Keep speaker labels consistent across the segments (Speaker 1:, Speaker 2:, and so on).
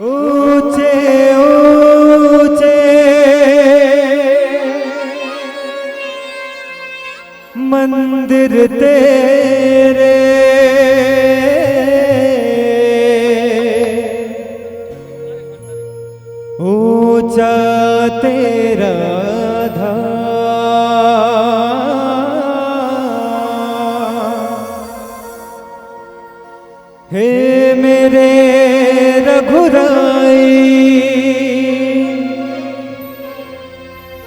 Speaker 1: ऊंचे ऊंचे मंदिर तेरे ऊंचा तेरा हे मेरे रघुराई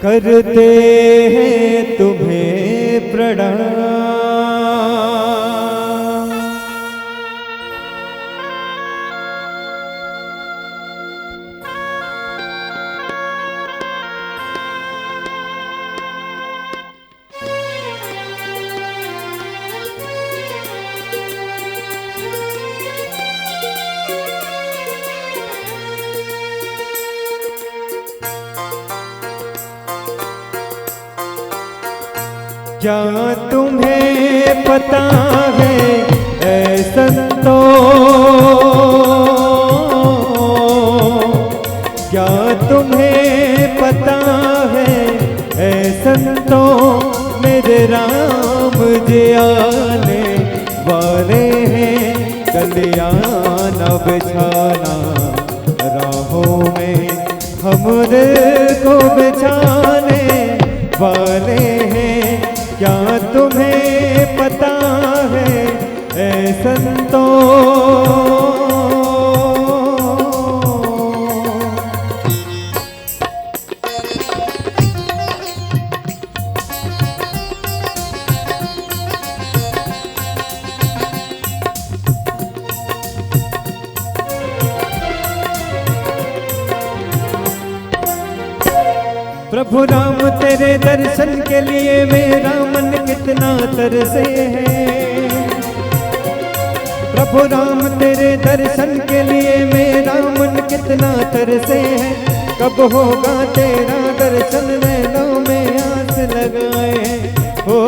Speaker 1: करते हैं तुम्हें प्रणाम। क्या तुम्हें पता है ऐ संतो, क्या तुम्हें पता है ऐ संतो, मेरे राम जी आने वाले हैं। कल्याण बिछाना राहों में हमरे को बिछाने वाले हैं। क्या तुम्हें पता है ऐ संतो, प्रभु राम तेरे दर्शन के लिए मेरा मन कितना तरसे है। प्रभु राम तेरे दर्शन के लिए मेरा मन कितना तरसे है। कब होगा तेरा दर्शन नैनों में आस लगाए हो।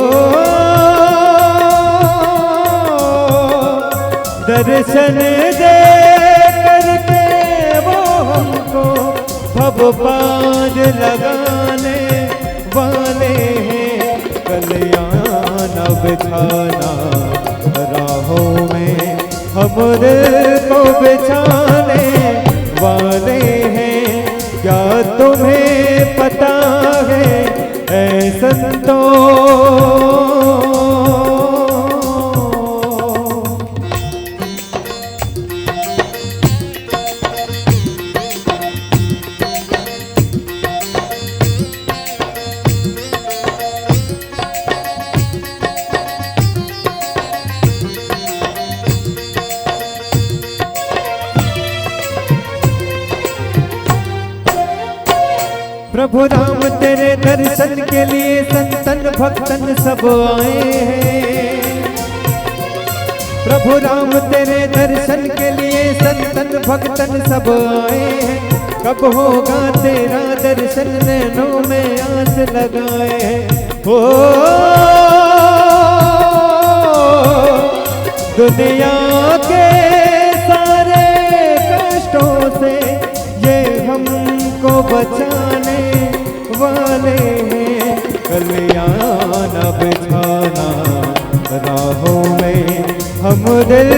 Speaker 1: दर्शन दे करके वो हमको भव पार लगाने वाले हैं। कल्याण बिछाना राहों में हमरे को बिछाने वाले हैं। क्या तुम्हें पता है ऐ संतो, प्रभु राम तेरे दर्शन के लिए संतन भक्तन सब आए हैं। प्रभु राम तेरे दर्शन के लिए संतन भक्तन सब आए हैं। कब होगा तेरा दर्शन नैनों में आस लगाए हैं। हो दुनिया के सारे कष्टों से ये हमको बचाने वाले हैं। कल्याण बिछाना राहों में हम दिल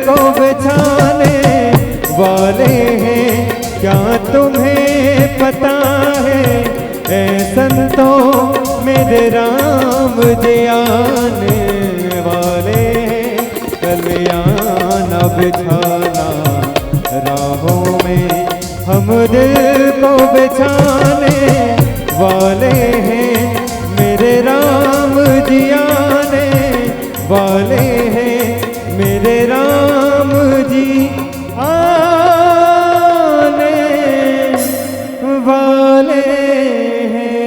Speaker 1: को बिछाने वाले हैं। क्या तुम्हें पता है ऐ संतो, मेरे राम जी आने वाले हैं। कल्याण बिछाना राहों में हम दिल को बिछाने वाले हैं। मेरे राम जी आने वाले हैं। मेरे राम जी आने वाले हैं।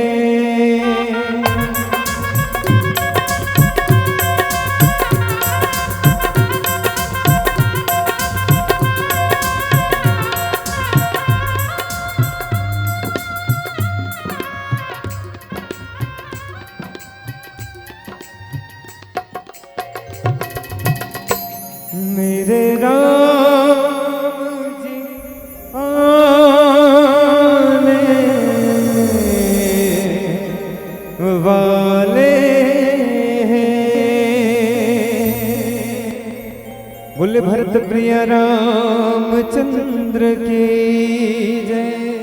Speaker 1: बोले भरत प्रिय रामचंद्र की जय।